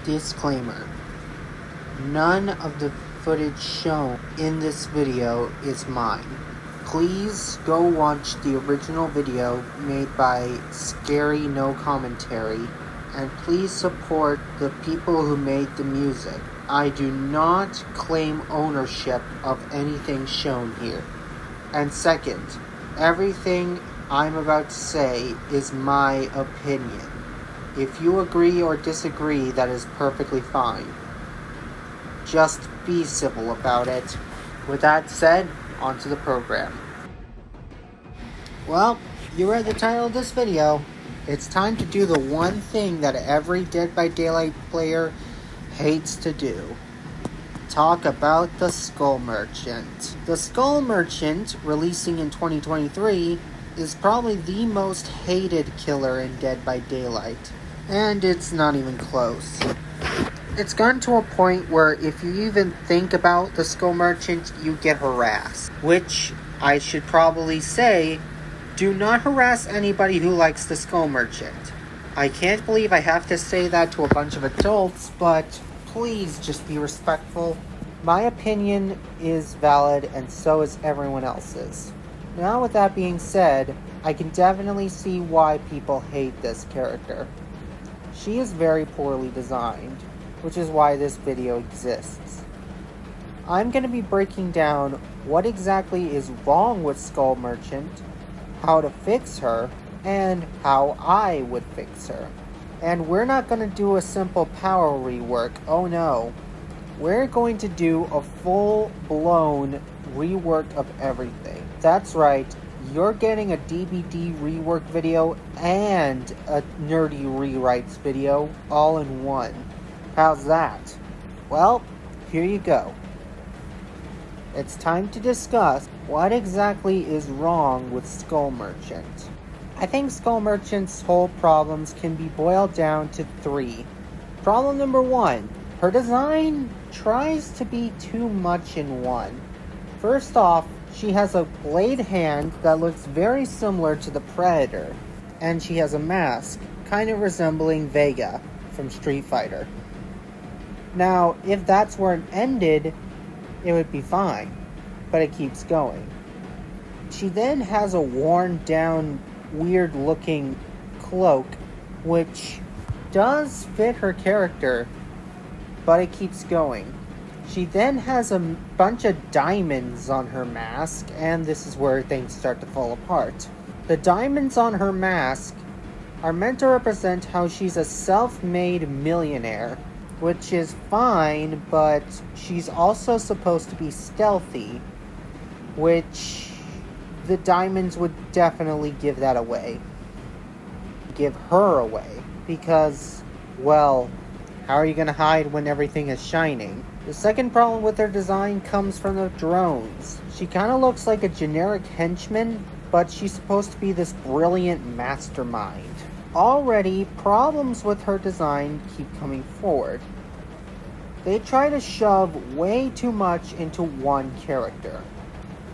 Disclaimer: none of the footage shown in this video is mine. Please go watch the original video made by Scary No Commentary, and please support the people who made the music. I do not claim ownership of anything shown here. And second, everything I'm about to say is my opinion. If you agree or disagree, that is perfectly fine. Just be civil about it. With that said, on to the program. Well, you read the title of this video. It's time to do the one thing that every Dead by Daylight player hates to do. Talk about the Skull Merchant. The Skull Merchant, releasing in 2023, is probably the most hated killer in Dead by Daylight. And it's not even close. It's gotten to a point where if you even think about the Skull Merchant, you get harassed. Which, I should probably say, do not harass anybody who likes the Skull Merchant. I can't believe I have to say that to a bunch of adults, but please just be respectful. My opinion is valid, and so is everyone else's. Now, with that being said, I can definitely see why people hate this character. She is very poorly designed, which is why this video exists. I'm going to be breaking down what exactly is wrong with Skull Merchant, how to fix her, and how I would fix her. And we're not going to do a simple power rework, oh no. We're going to do a full-blown rework of everything. That's right. You're getting a DBD rework video and a nerdy rewrites video all in one. How's that? Well, here you go. It's time to discuss what exactly is wrong with Skull Merchant. I think Skull Merchant's whole problems can be boiled down to 3. Problem number 1. Her design tries to be too much in one. First off, she has a blade hand that looks very similar to the Predator, and she has a mask, kind of resembling Vega from Street Fighter. Now, if that's where it ended, it would be fine, but it keeps going. She then has a worn down, weird looking cloak, which does fit her character, but it keeps going. She then has a bunch of diamonds on her mask, and this is where things start to fall apart. The diamonds on her mask are meant to represent how she's a self-made millionaire, which is fine, but she's also supposed to be stealthy, which the diamonds would definitely give that away. Give her away, because, well, how are you going to hide when everything is shining? The second problem with her design comes from the drones. She kind of looks like a generic henchman, but she's supposed to be this brilliant mastermind. Already, problems with her design keep coming forward. They try to shove way too much into one character.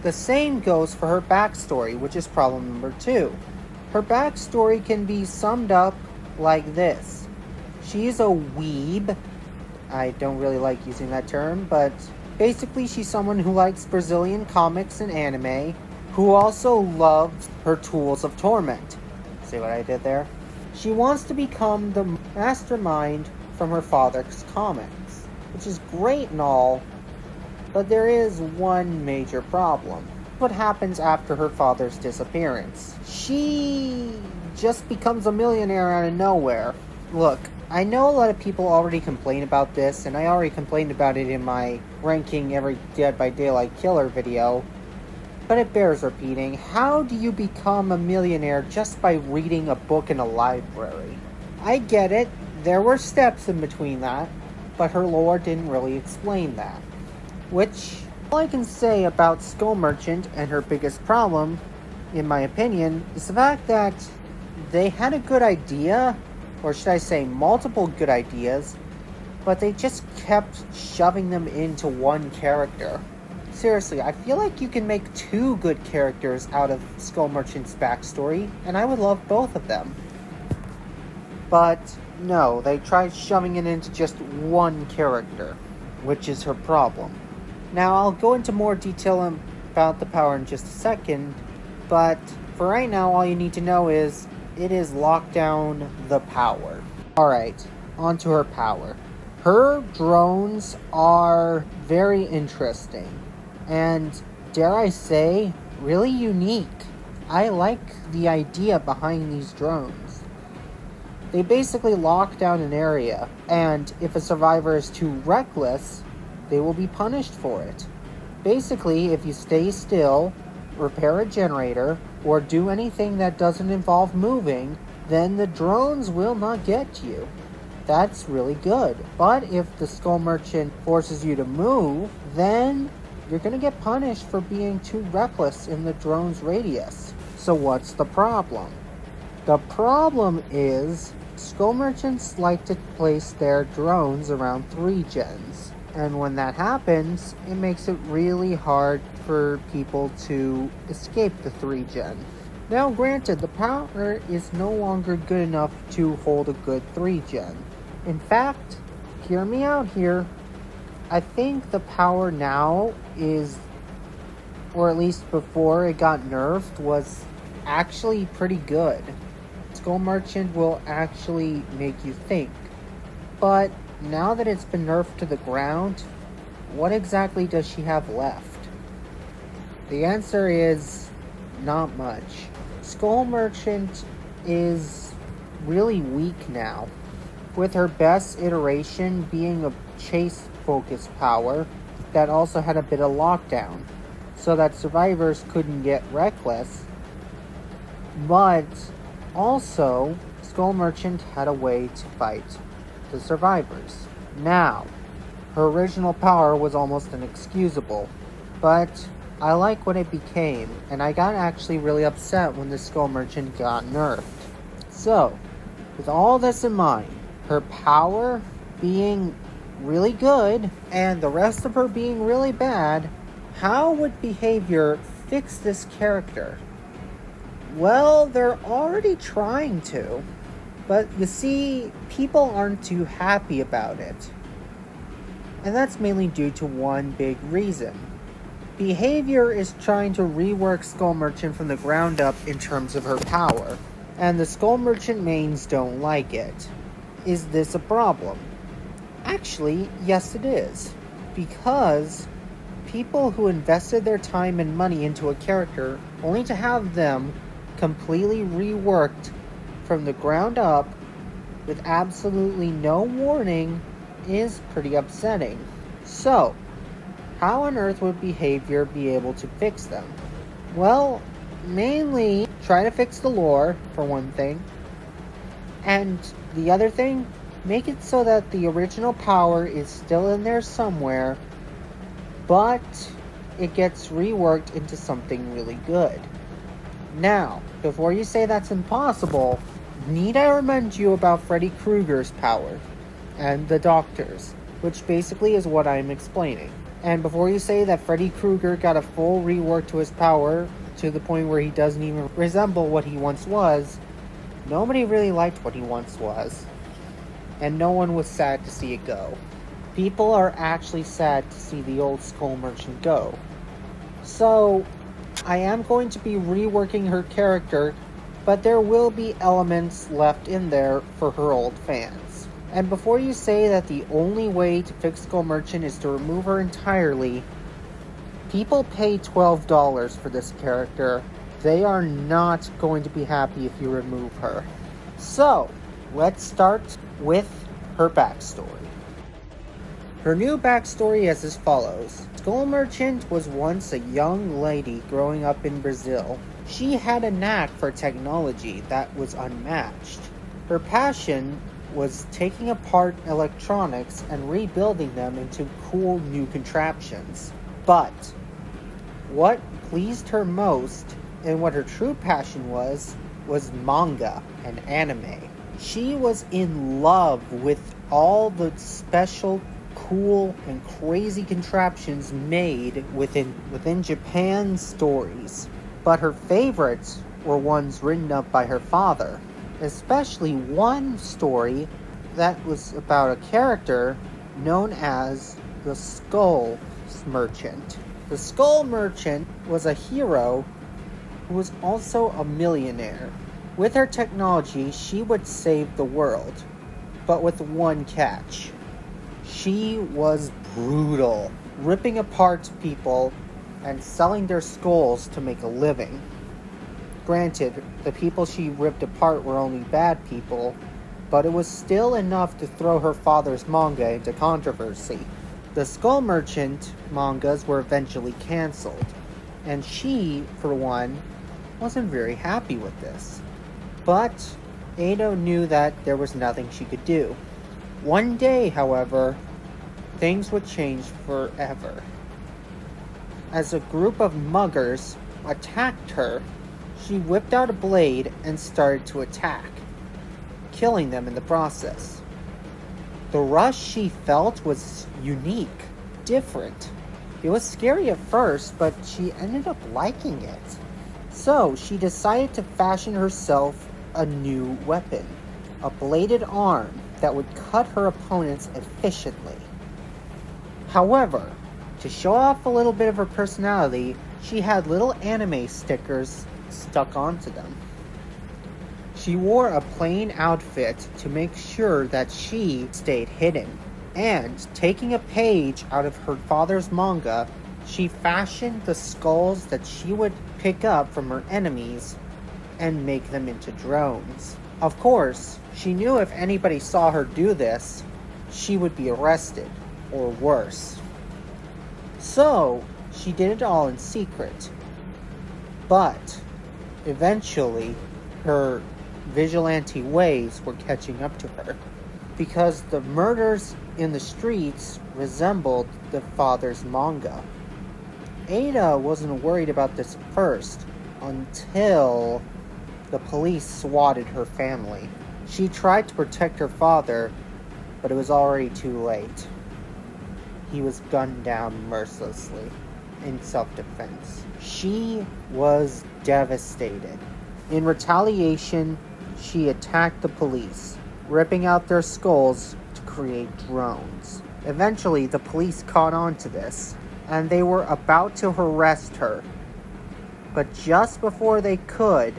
The same goes for her backstory, which is problem number 2. Her backstory can be summed up like this. She's a weeb. I don't really like using that term, but basically she's someone who likes Brazilian comics and anime, who also loves her tools of torment. See what I did there? She wants to become the mastermind from her father's comics, which is great and all, but there is one major problem. What happens after her father's disappearance? She just becomes a millionaire out of nowhere. Look, I know a lot of people already complain about this, and I already complained about it in my ranking every Dead by Daylight killer video, but it bears repeating. How do you become a millionaire just by reading a book in a library? I get it, there were steps in between that, but her lore didn't really explain that. Which, all I can say about Skull Merchant and her biggest problem, in my opinion, is the fact that they had a good idea, or should I say multiple good ideas, but they just kept shoving them into one character. Seriously, I feel like you can make 2 good characters out of Skull Merchant's backstory, and I would love both of them. But No, they tried shoving it into just one character, which is her problem. Now, I'll go into more detail about the power in just a second, but for right now, all you need to know is it is Lockdown the Power. Alright, on to her power. Her drones are very interesting, and dare I say, really unique. I like the idea behind these drones. They basically lock down an area, and if a survivor is too reckless, they will be punished for it. Basically, if you stay still, repair a generator, or do anything that doesn't involve moving, then the drones will not get you. That's really good. But if the Skull Merchant forces you to move, then you're going to get punished for being too reckless in the drone's radius. So what's the problem? The problem is Skull Merchants like to place their drones around 3 gens. And when that happens, it makes it really hard for people to escape the 3 gen. Now granted, the power is no longer good enough to hold a good 3 gen. In fact, hear me out here, I think the power now is, or at least before it got nerfed, was actually pretty good. Skull Merchant will actually make you think. But now that it's been nerfed to the ground, what exactly does she have left? The answer is not much. Skull Merchant is really weak now, with her best iteration being a chase-focused power that also had a bit of lockdown, so that survivors couldn't get reckless. But also, Skull Merchant had a way to fight the survivors. Now, her original power was almost inexcusable, but I like what it became, and I got actually really upset when the Skull Merchant got nerfed. So, with all this in mind, her power being really good and the rest of her being really bad, how would behavior fix this character? Well, they're already trying to, but you see, people aren't too happy about it. And that's mainly due to one big reason. Behavior is trying to rework Skull Merchant from the ground up in terms of her power, and the Skull Merchant mains don't like it. Is this a problem? Actually, yes it is. Because people who invested their time and money into a character only to have them completely reworked from the ground up with absolutely no warning is pretty upsetting. So, how on earth would behavior be able to fix them? Well, mainly try to fix the lore, for one thing. And the other thing, make it so that the original power is still in there somewhere, but it gets reworked into something really good. Now, before you say that's impossible, need I remind you about Freddy Krueger's power and the Doctor's, which basically is what I'm explaining. And before you say that Freddy Krueger got a full rework to his power to the point where he doesn't even resemble what he once was, nobody really liked what he once was. And no one was sad to see it go. People are actually sad to see the old Skull Merchant go. So, I am going to be reworking her character, but there will be elements left in there for her old fans. And before you say that the only way to fix Skull Merchant is to remove her entirely, people pay $12 for this character. They are not going to be happy if you remove her. So, let's start with her backstory. Her new backstory is as follows. Skull Merchant was once a young lady growing up in Brazil. She had a knack for technology that was unmatched. Her passion was taking apart electronics and rebuilding them into cool new contraptions. But what pleased her most, and what her true passion was manga and anime. She was in love with all the special, cool, and crazy contraptions made within Japan's stories. But her favorites were ones written up by her father, especially one story that was about a character known as the Skull Merchant. The Skull Merchant was a hero who was also a millionaire. With her technology, she would save the world, but with one catch. She was brutal, ripping apart people and selling their skulls to make a living. Granted, the people she ripped apart were only bad people, but it was still enough to throw her father's manga into controversy. The Skull Merchant mangas were eventually cancelled, and she, for one, wasn't very happy with this. But Edo knew that there was nothing she could do. One day, however, things would change forever. As a group of muggers attacked her, she whipped out a blade and started to attack, killing them in the process. The rush she felt was unique, different. It was scary at first, but she ended up liking it. So she decided to fashion herself a new weapon, a bladed arm that would cut her opponents efficiently. However, to show off a little bit of her personality, she had little anime stickers stuck onto them. She wore a plain outfit to make sure that she stayed hidden. And, taking a page out of her father's manga, she fashioned the skulls that she would pick up from her enemies and make them into drones. Of course, she knew if anybody saw her do this, she would be arrested, or worse. So, she did it all in secret. But, eventually, her vigilante ways were catching up to her, because the murders in the streets resembled the father's manga. Ada wasn't worried about this at first, until the police swatted her family. She tried to protect her father, but it was already too late. He was gunned down mercilessly in self-defense. She was devastated. In retaliation, she attacked the police, ripping out their skulls to create drones. Eventually, the police caught on to this, and they were about to arrest her. But just before they could,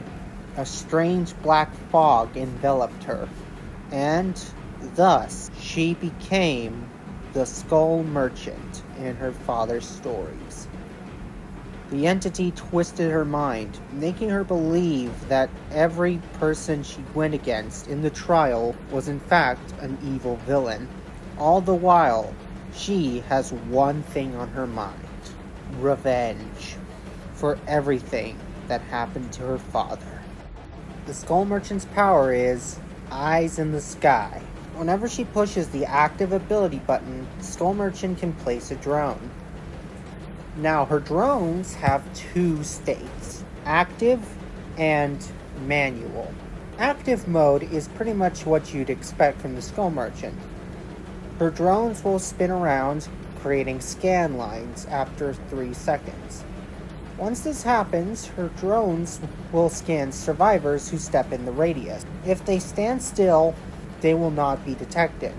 a strange black fog enveloped her, and thus she became the Skull Merchant in her father's stories. The entity twisted her mind, making her believe that every person she went against in the trial was in fact an evil villain. All the while, she has one thing on her mind: revenge for everything that happened to her father. The Skull Merchant's power is Eyes in the Sky. Whenever she pushes the active ability button, Skull Merchant can place a drone. Now, her drones have two states: active and manual. Active mode is pretty much what you'd expect from the Skull Merchant. Her drones will spin around, creating scan lines after 3 seconds. Once this happens, her drones will scan survivors who step in the radius. If they stand still, they will not be detected.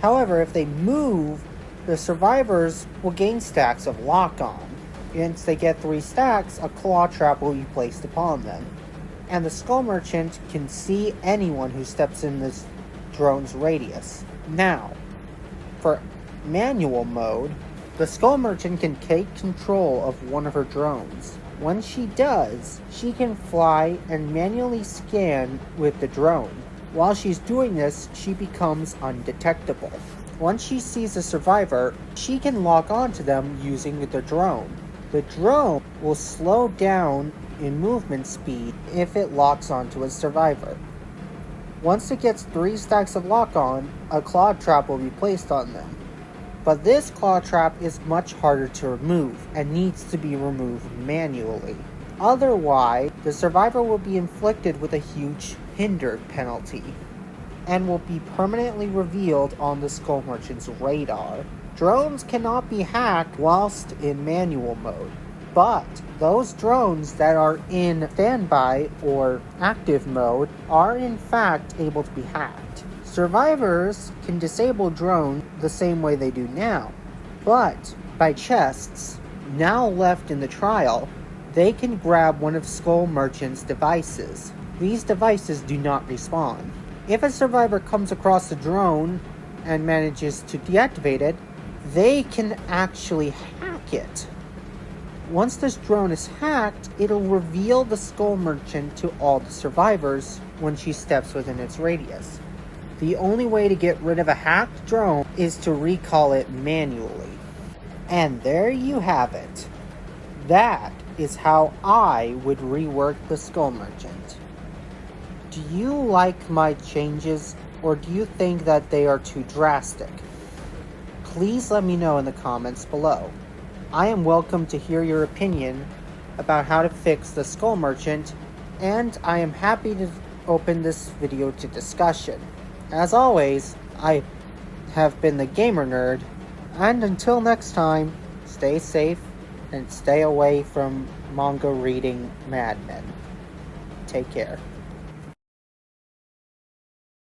However, if they move, the survivors will gain stacks of lock-on. Once they get 3 stacks, a claw trap will be placed upon them. And the Skull Merchant can see anyone who steps in this drone's radius. Now, for manual mode, the Skull Merchant can take control of one of her drones. When she does, she can fly and manually scan with the drone. While she's doing this, she becomes undetectable. Once she sees a survivor, she can lock onto them using the drone. The drone will slow down in movement speed if it locks onto a survivor. Once it gets 3 stacks of lock-on, a claw trap will be placed on them. But this claw trap is much harder to remove and needs to be removed manually. Otherwise, the survivor will be inflicted with a huge hinder penalty and will be permanently revealed on the Skull Merchant's radar. Drones cannot be hacked whilst in manual mode, but those drones that are in standby or active mode are in fact able to be hacked. Survivors can disable drone the same way they do now, but by chests, now left in the trial, they can grab one of Skull Merchant's devices. These devices do not respawn. If a survivor comes across the drone and manages to deactivate it, they can actually hack it. Once this drone is hacked, it'll reveal the Skull Merchant to all the survivors when she steps within its radius. The only way to get rid of a hacked drone is to recall it manually. And there you have it. That is how I would rework the Skull Merchant. Do you like my changes, or do you think that they are too drastic? Please let me know in the comments below. I am welcome to hear your opinion about how to fix the Skull Merchant, and I am happy to open this video to discussion. As always, I have been the Gamer Nerd, and until next time, stay safe and stay away from manga reading madmen. Take care.